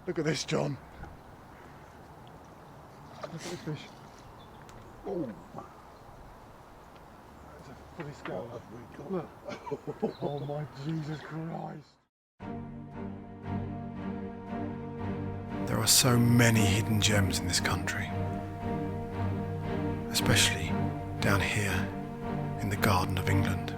Look at this, John. Look at this fish. Oh, that's a fully scale. Look. Oh my Jesus Christ. There are so many hidden gems in this country, especially down here in the Garden of England.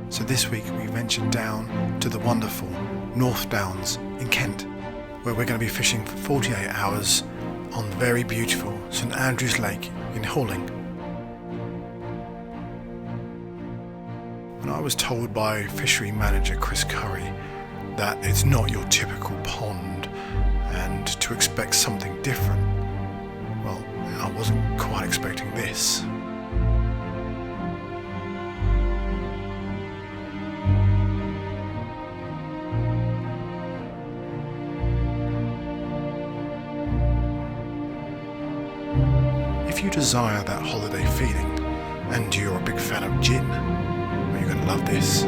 So this week we ventured down to the wonderful North Downs in Kent, where we're going to be fishing for 48 hours on the very beautiful St Andrews Lake in Hulling. And I was told by fishery manager Chris Curry that it's not your typical pond and to expect something different. Well, I wasn't quite expecting this. If you desire that holiday feeling and you're a big fan of gin, well, you're going to love this.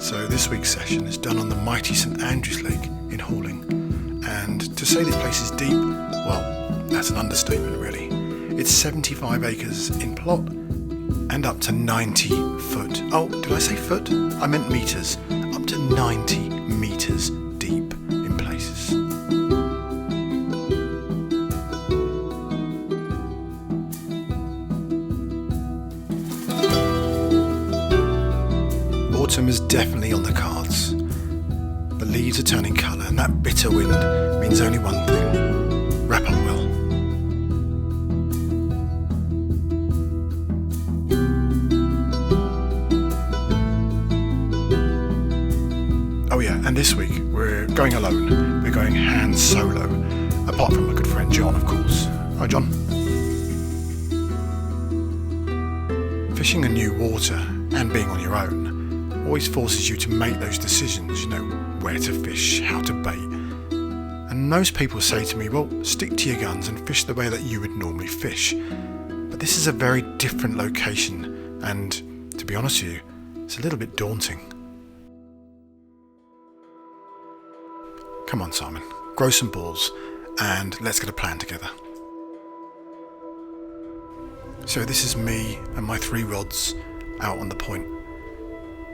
So this week's session is done on the mighty St Andrews Lake in Hulling, and to say this place is deep, well, that's an understatement really. It's 75 acres in plot and up to 90 foot. Oh, did I say foot? I meant meters. Up to 90 meters deep in places. Autumn is definitely on the cards. The leaves are turning colour and that bitter wind means only one thing: wrap up well. Oh yeah, and this week we're going alone. We're going hand solo, apart from my good friend John, of course. Hi John. Fishing in new water and being on your own always forces you to make those decisions, where to fish, how to bait. And most people say to me, well, stick to your guns and fish the way that you would normally fish. But this is a very different location, and to be honest with you, it's a little bit daunting. Come on, Simon, grow some balls and let's get a plan together. So this is me and my 3 rods out on the point.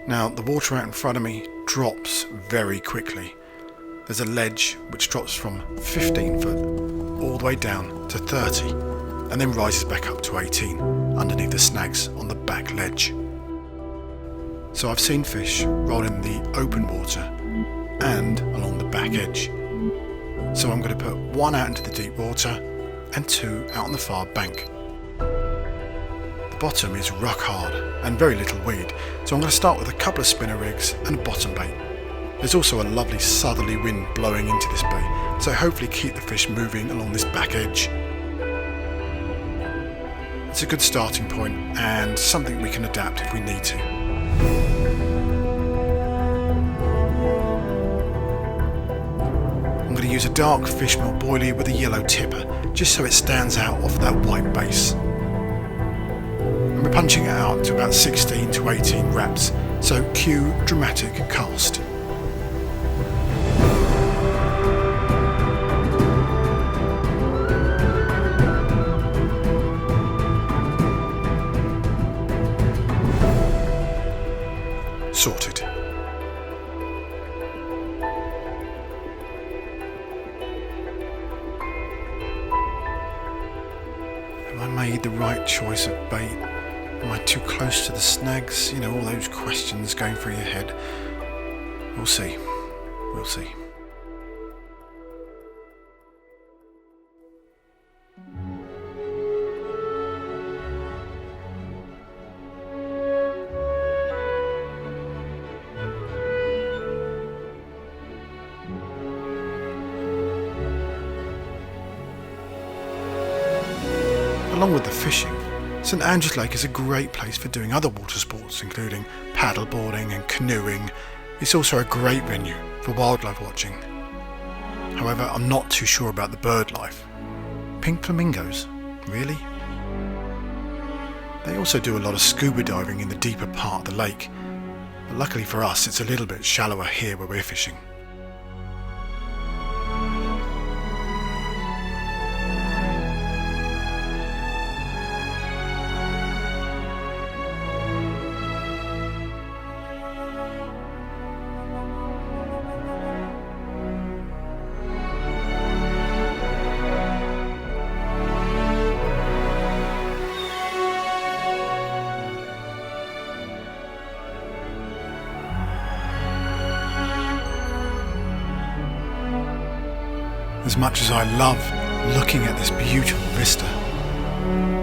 Now, the water out in front of me drops very quickly. There's a ledge which drops from 15 foot all the way down to 30 and then rises back up to 18 underneath the snags on the back ledge. So I've seen fish roll in the open water and along the back edge. So I'm going to put 1 out into the deep water and 2 out on the far bank. The bottom is rock hard and very little weed, so I'm going to start with a couple of spinner rigs and a bottom bait. There's also a lovely southerly wind blowing into this bait, so hopefully keep the fish moving along this back edge. It's a good starting point and something we can adapt if we need to. I'm going to use a dark fishmeal boilie with a yellow tipper, just so it stands out off that white base. And we're punching it out to about 16 to 18 wraps, so cue dramatic cast. I made the right choice of bait? Am I too close to the snags? You know, all those questions going through your head. We'll see. We'll see. Along with the fishing, St Andrews Lake is a great place for doing other water sports, including paddleboarding and canoeing. It's also a great venue for wildlife watching. However, I'm not too sure about the bird life. Pink flamingos? Really? They also do a lot of scuba diving in the deeper part of the lake, but luckily for us it's a little bit shallower here where we're fishing. As much as I love looking at this beautiful vista,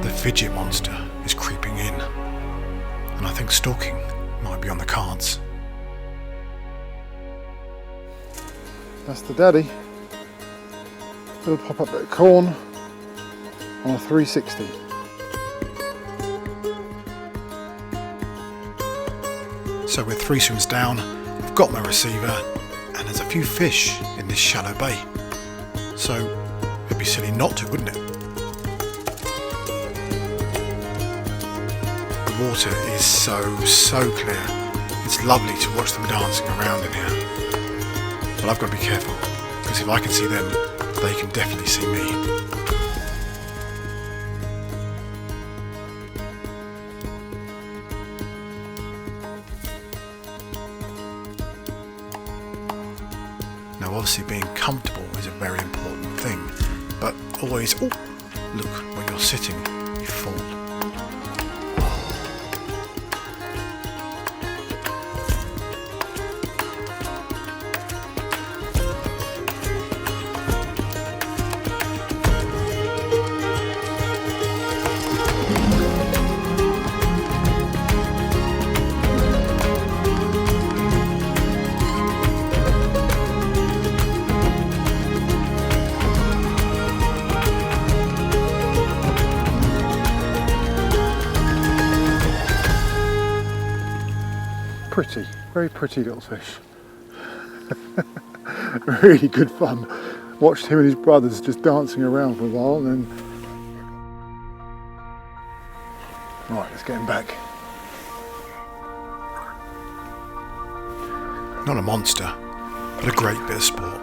the fidget monster is creeping in, and I think stalking might be on the cards. That's the daddy. Little pop-up bit of corn on a 360. So with 3 swims down, I've got my receiver, and there's a few fish in this shallow bay. So it'd be silly not to, wouldn't it? The water is so clear. It's lovely to watch them dancing around in here. But I've got to be careful, because if I can see them, they can definitely see me. Now obviously being comfortable is a very important thing, but always, oh, look, when you're sitting, you fall. Pretty, very pretty little fish. Really good fun. Watched him and his brothers just dancing around for a while and then... Right, let's get him back. Not a monster, but a great bit of sport.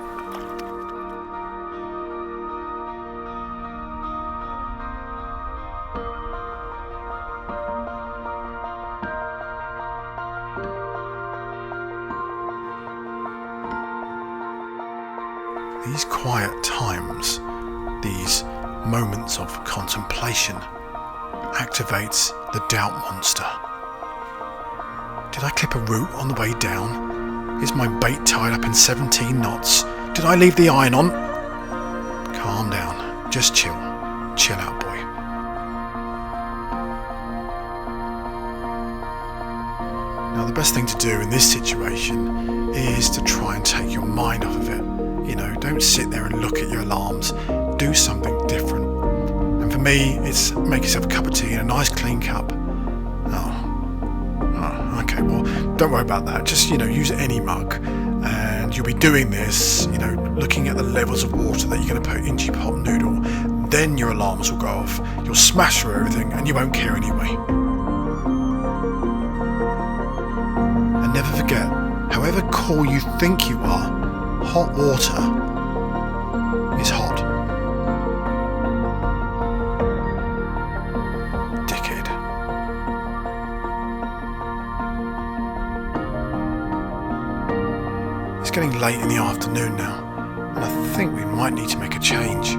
These quiet times, these moments of contemplation, activates the doubt monster. Did I clip a root on the way down? Is my bait tied up in 17 knots? Did I leave the iron on? Calm down, just chill. Chill out, boy. Now the best thing to do in this situation is to try and take your mind off of it. You know, don't sit there and look at your alarms. Do something different. And for me, it's make yourself a cup of tea in a nice clean cup. Oh, okay, well, don't worry about that. Just, use any mug. And you'll be doing this, looking at the levels of water that you're going to put into your pot noodle. Then your alarms will go off. You'll smash through everything and you won't care anyway. And never forget, however cool you think you are, hot water is hot. Dickhead. It's getting late in the afternoon now, and I think we might need to make a change.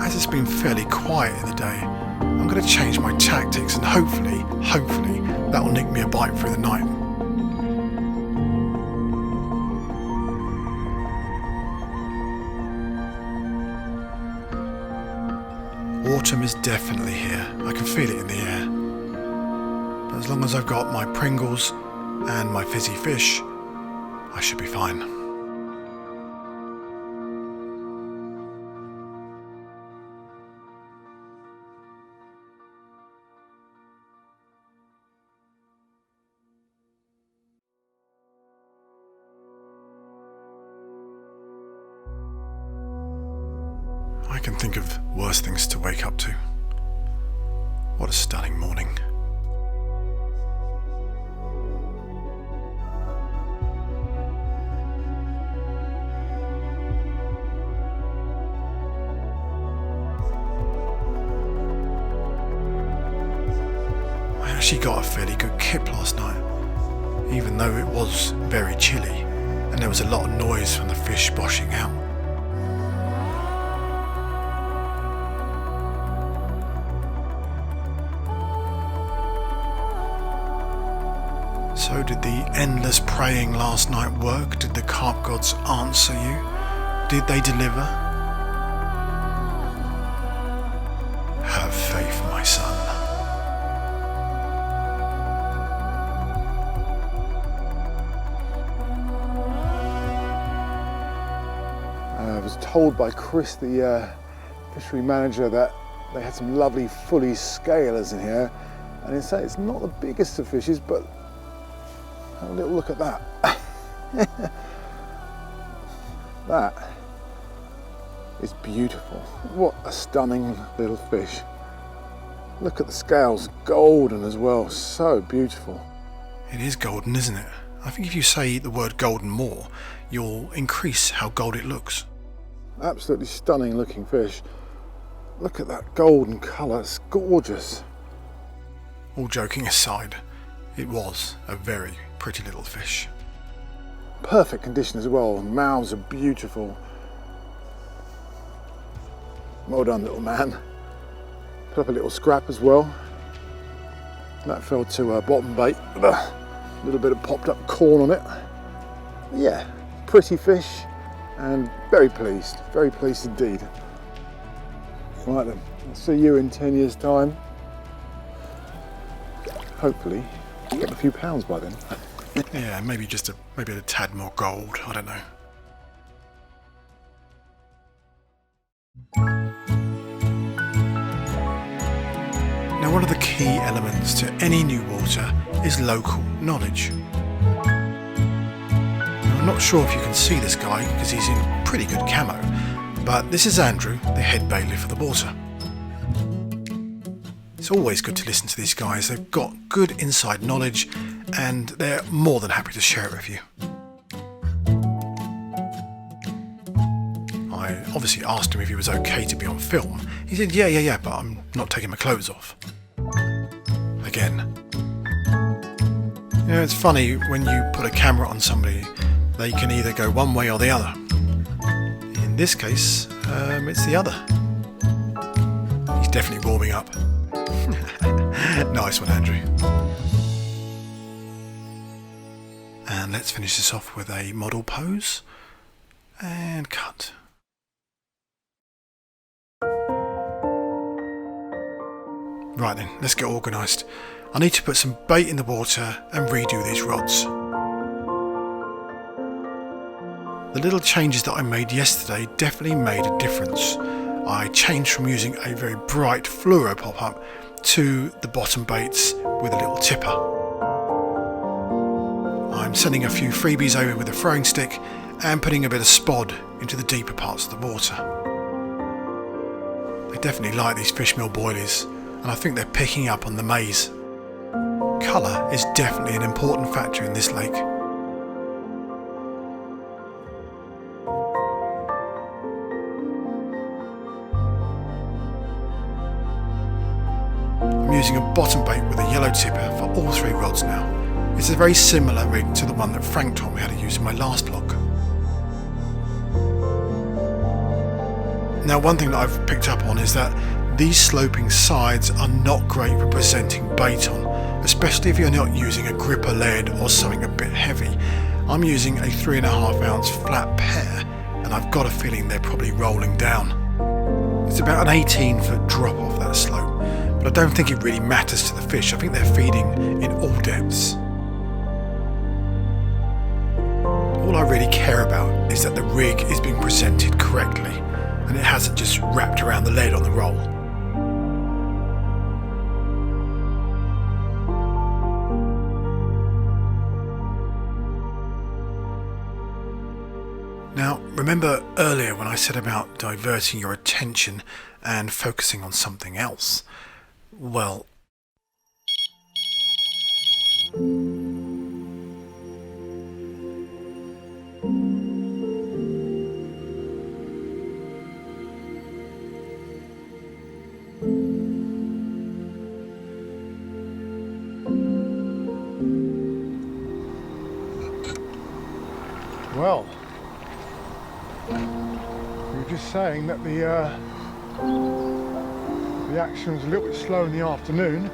As a it's been fairly quiet in the day, I'm going to change my tactics and hopefully that will nick me a bite through the night. Autumn is definitely here. I can feel it in the air. But as long as I've got my Pringles and my fizzy fish, I should be fine. I can think of worse things to wake up to. What a stunning morning. I actually got a fairly good kip last night, even though it was very chilly and there was a lot of noise from the fish boshing out. So did the endless praying last night work? Did the carp gods answer you? Did they deliver? Have faith, my son. I was told by Chris, the fishery manager, that they had some lovely fully scalers in here, and he said it's not the biggest of fishes, but have a little look at that. That is beautiful. What a stunning little fish. Look at the scales, golden as well, so beautiful. It is golden, isn't it? I think if you say the word golden more, you'll increase how gold it looks. Absolutely stunning looking fish. Look at that golden colour, it's gorgeous. All joking aside, it was a very pretty little fish. Perfect condition as well, mouths are beautiful. Well done, little man. Put up a little scrap as well. That fell to bottom bait with a little bit of popped up corn on it. Yeah, pretty fish and very pleased indeed. Right then, I'll see you in 10 years' time. Hopefully, get a few pounds by then. Yeah, maybe maybe a tad more gold, I don't know. Now, one of the key elements to any new water is local knowledge. Now, I'm not sure if you can see this guy because he's in pretty good camo, but this is Andrew, the head bailiff of the water. It's always good to listen to these guys. They've got good inside knowledge and they're more than happy to share it with you. I obviously asked him if he was okay to be on film. He said, yeah, but I'm not taking my clothes off. Again. You know, it's funny when you put a camera on somebody, they can either go one way or the other. In this case, it's the other. He's definitely warming up. Nice one, Andrew. And let's finish this off with a model pose. And cut. Right then, let's get organised. I need to put some bait in the water and redo these rods. The little changes that I made yesterday definitely made a difference. I changed from using a very bright fluoro pop-up to the bottom baits with a little tipper. I'm sending a few freebies over with a throwing stick and putting a bit of spod into the deeper parts of the water. They definitely like these fishmeal boilies, and I think they're picking up on the maize. Colour is definitely an important factor in this lake. I'm using a bottom bait with a yellow tipper for all three rods now. It's a very similar rig to the one that Frank told me how to use in my last vlog. Now, one thing that I've picked up on is that these sloping sides are not great for presenting bait on, especially if you're not using a gripper lead or something a bit heavy. I'm using a 3.5 ounce flat pair, and I've got a feeling they're probably rolling down. It's about an 18-foot drop off that slope, but I don't think it really matters to the fish. I think they're feeding in all depths. All I really care about is that the rig is being presented correctly and it hasn't just wrapped around the lead on the roll. Now, remember earlier when I said about diverting your attention and focusing on something else? Well, well, we were just saying that the action was a little bit slow in the afternoon. It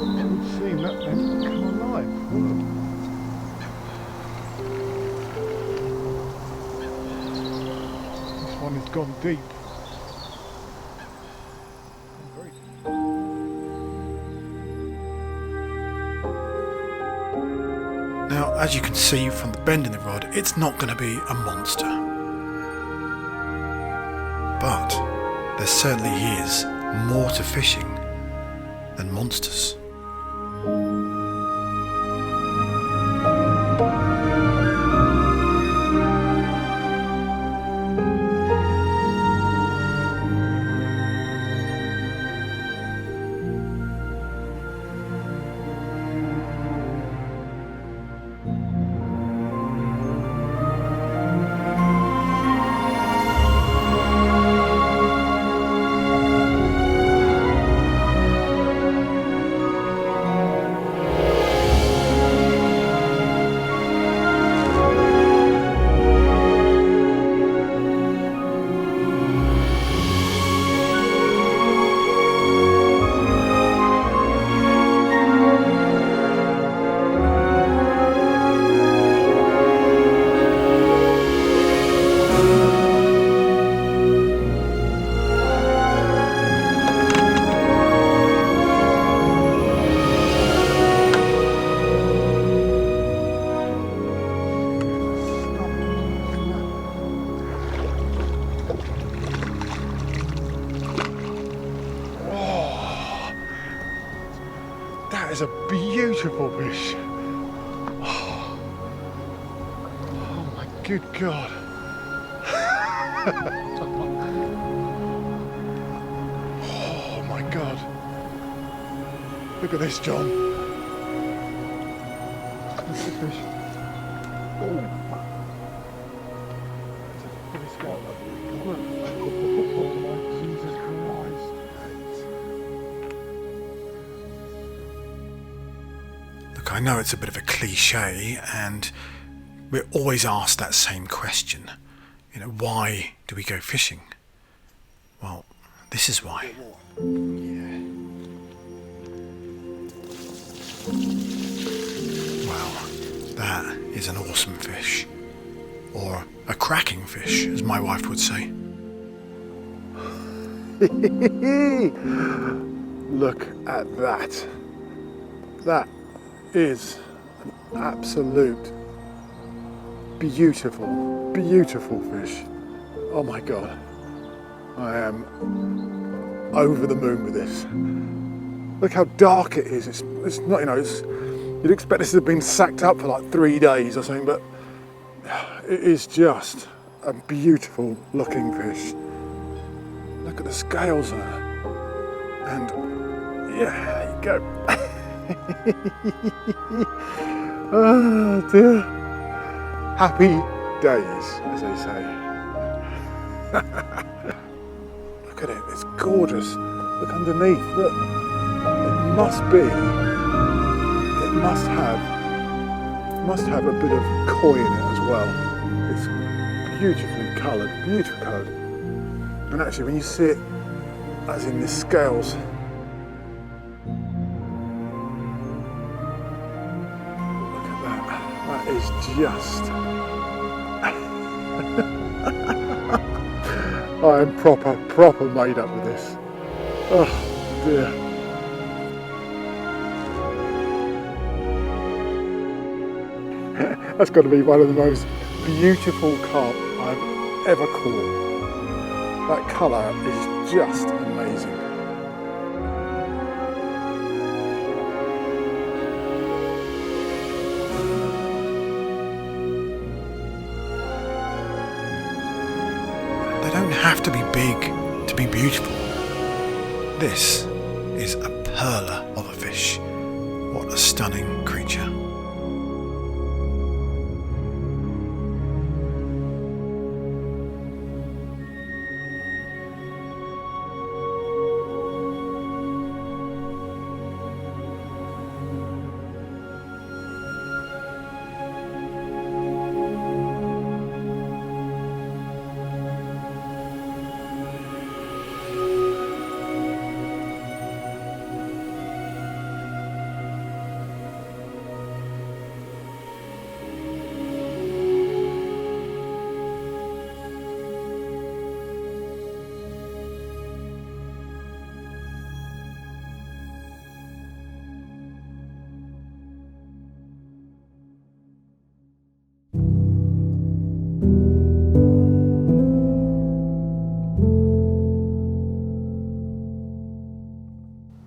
would seem that they've come alive. This one has gone deep. now as you can see from the bend in the rod, it's not going to be a monster. But there certainly is more to fishing than monsters. That is a beautiful fish. Oh, my good God. Oh my God. Look at this, John. Look at the fish. Oh. Jesus Christ. Look, I know it's a bit of a cliche, and we're always asked that same question. You know, why do we go fishing? Well, this is why. Wow, that is an awesome fish. Or a cracking fish, as my wife would say. Look at that. That is an absolute beautiful, beautiful fish. Oh my God. I am over the moon with this. Look how dark it is. It's not, you know, you'd expect this to have been sacked up for like 3 days or something, but it is just a beautiful looking fish. Look at the scales on it. And yeah, there you go. Oh dear. Happy days, as they say. Look at it, it's gorgeous. Look underneath, look. It must have a bit of koi in it as well. It's beautifully coloured, And actually when you see it as in the scales, look at that. That is just I am proper made up with this. Oh dear. That's got to be one of the most beautiful carp I've ever caught. That colour is just amazing. They don't have to be big to be beautiful. This is a perler of a fish. What a stunning creature.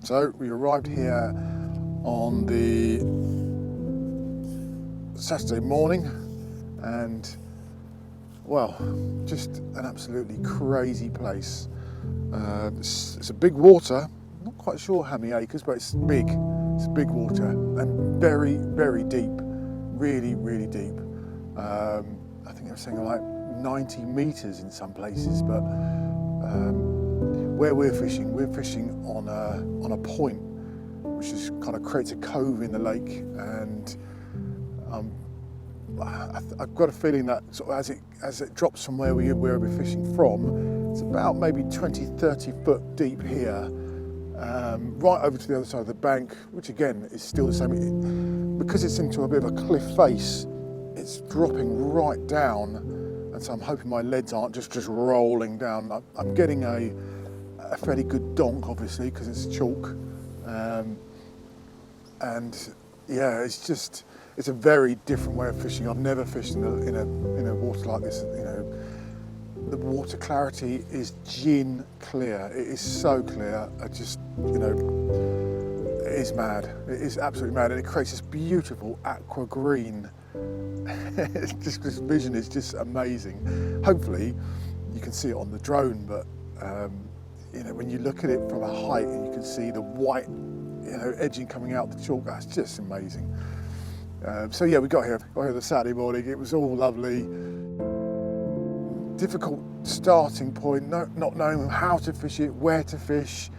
So we arrived here on the Saturday morning, and well, just an absolutely crazy place. It's a big water, not quite sure how many acres, but it's big. It's big water and very, very deep, really, really deep. I think they were saying like 90 meters in some places, but where we're fishing on a point, which is kind of creates a cove in the lake, and I've got a feeling that sort of as it drops from where we're fishing from, it's about maybe 20-30 foot deep here, right over to the other side of the bank, which again is still the same. Because it's into a bit of a cliff face, it's dropping right down, and so I'm hoping my leads aren't just rolling down. I'm getting a fairly good donk, obviously, because it's chalk, and yeah, it's a very different way of fishing. I've never fished in a water like this. You know, the water clarity is gin clear. It is so clear. It is mad. It is absolutely mad, and it creates this beautiful aqua green. This vision is just amazing. Hopefully, you can see it on the drone, but you know, when you look at it from a height and you can see the white, you know, edging coming out the chalk, that's just amazing. So yeah, we got here the Saturday morning. It was all lovely. Difficult starting point, not knowing how to fish it, where to fish.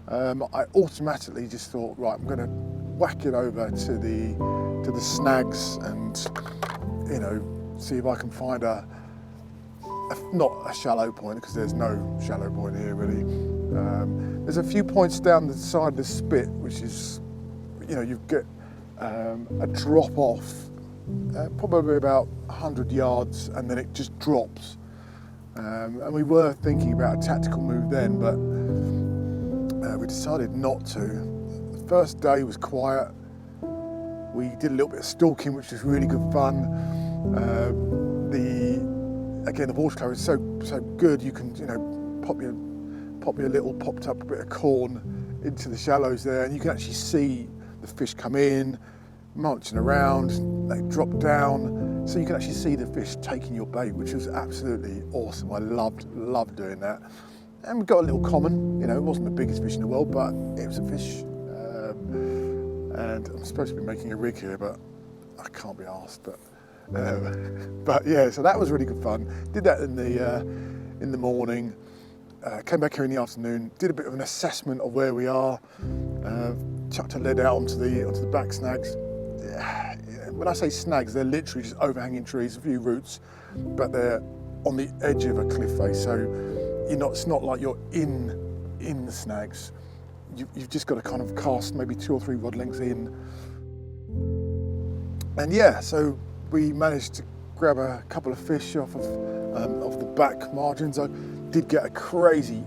I automatically just thought, right, I'm going to whack it over to the snags and, you know, see if I can find not a shallow point, because there's no shallow point here really. There's a few points down the side of the spit, which is, you know, you get a drop off, probably about 100 yards, and then it just drops. And we were thinking about a tactical move then, but we decided not to. The first day was quiet. We did a little bit of stalking, which was really good fun. Again, the water colour is so good. You can, you know, pop your little popped up bit of corn into the shallows there, and you can actually see the fish come in, munching around. They drop down, so you can actually see the fish taking your bait, which was absolutely awesome. I loved doing that. And we got a little common. You know, it wasn't the biggest fish in the world, but it was a fish. And I'm supposed to be making a rig here, but I can't be arsed. But yeah, so that was really good fun. Did that in the morning. Came back here in the afternoon. Did a bit of an assessment of where we are. Chucked a lead out onto the back snags. When I say snags, they're literally just overhanging trees, a few roots, but they're on the edge of a cliff face. So it's not like you're in the snags. You've just got to kind of cast maybe 2 or 3 rod lengths in. And yeah, so we managed to grab a couple of fish off of the back margins. I did get a crazy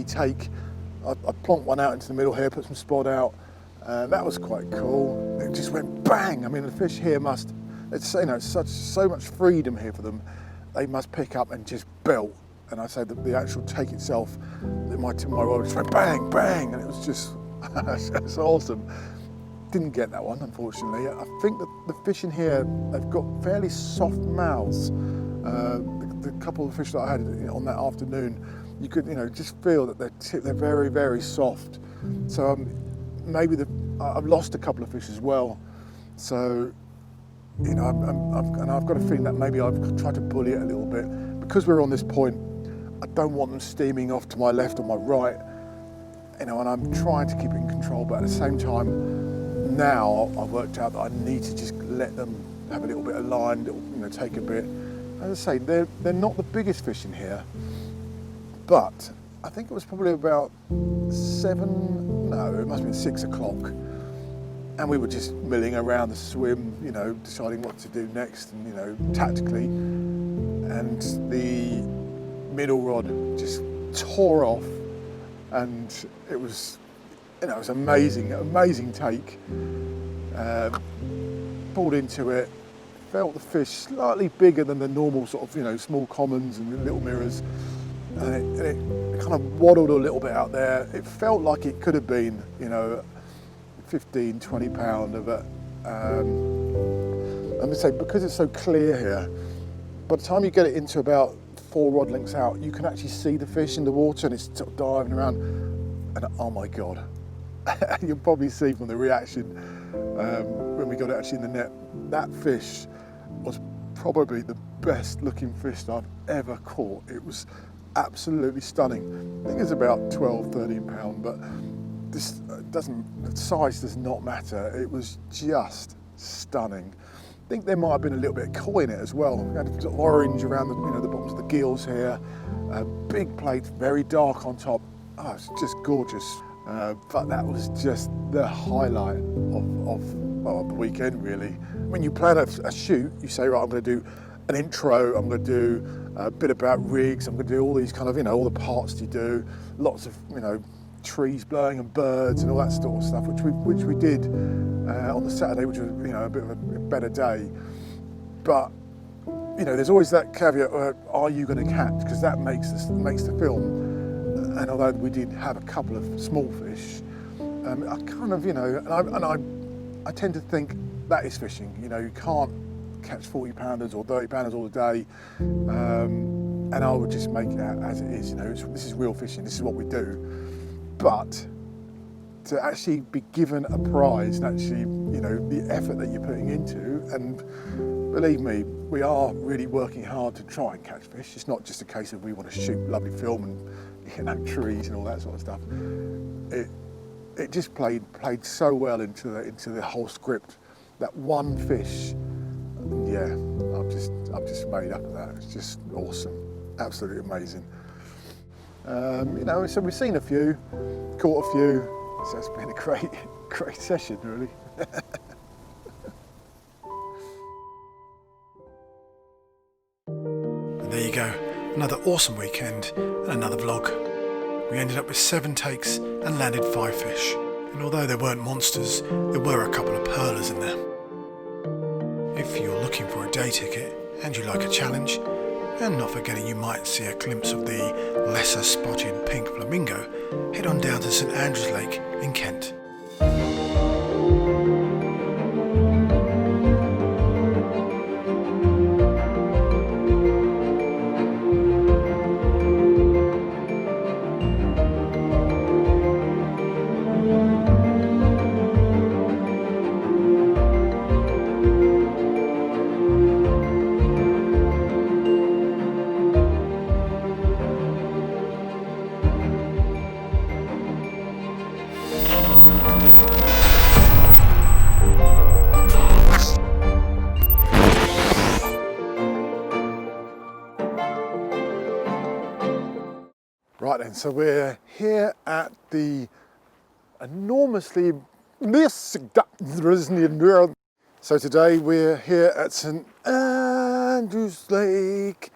take. I plonked one out into the middle here, put some spod out. That was quite cool. It just went bang. I mean, the fish here it's so much freedom here for them. They must pick up and just belt. And I say that the actual take itself, my rod just went bang, bang, and it was just, it's awesome. Didn't get that one, unfortunately. I think that the fish in here, they've got fairly soft mouths. The couple of fish that I had on that afternoon, you could, just feel that they're very, very soft. So maybe I've lost a couple of fish as well. So, and I've got a feeling that maybe I've tried to bully it a little bit. Because we're on this point, I don't want them steaming off to my left or my right, and I'm trying to keep it in control, but at the same time, now I've worked out that I need to just let them have a little bit of line, take a bit. As I say, they're not the biggest fish in here, but I think it was probably about it must have been 6 o'clock, and we were just milling around the swim, deciding what to do next, and tactically, and the middle rod just tore off, and it was amazing take. Pulled into it, felt the fish slightly bigger than the normal sort of small commons and little mirrors, and it kind of waddled a little bit out there. It felt like it could have been 15-20 pound of it. I'm gonna say, because it's so clear here, by the time you get it into about 4 rod lengths out, you can actually see the fish in the water, and it's sort of diving around, and oh my God. You'll probably see from the reaction when we got it actually in the net, that fish was probably the best looking fish that I've ever caught. It was absolutely stunning. I think it's about 12-13 pound, but the size does not matter. It was just stunning. I think there might have been a little bit of koi in it as well. It had a sort of orange around the bottoms of the gills here. Big plate, very dark on top. Oh, it's just gorgeous. But that was just the highlight of the weekend, really. When you plan a shoot, you say, right, I'm going to do an intro, I'm going to do a bit about rigs, I'm going to do all these kind of, all the parts you do, lots of, trees blowing and birds and all that sort of stuff, which we did on the Saturday, which was a bit of a better day. But there's always that caveat: are you going to catch? Because that makes the film. And although we did have a couple of small fish, I kind of I tend to think that is fishing. You can't catch 40 pounders or 30 pounders all day, and I would just make it as it is. This is real fishing. This is what we do. But to actually be given a prize, and actually, the effort that you're putting into, and believe me, we are really working hard to try and catch fish. It's not just a case of we want to shoot lovely film and trees and all that sort of stuff. It just played so well into the whole script. That one fish, yeah, I'm just made up of that. It's just awesome, absolutely amazing. So we've seen a few, caught a few, so it's been a great session, really. And there you go, another awesome weekend and another vlog. We ended up with 7 takes and landed 5 fish. And although they weren't monsters, there were a couple of pearlers in there. If you're looking for a day ticket and you like a challenge, and not forgetting you might see a glimpse of the lesser spotted pink flamingo, head on down to St Andrews Lake in Kent. Right then, so we're here at the enormously... So today we're here at St Andrews Lake.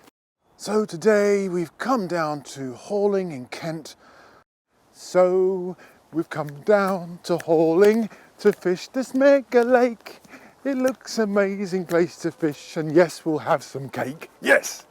So today we've come down to Halling in Kent. So we've come down to Halling to fish this mega lake. It looks amazing place to fish, and yes, we'll have some cake. Yes!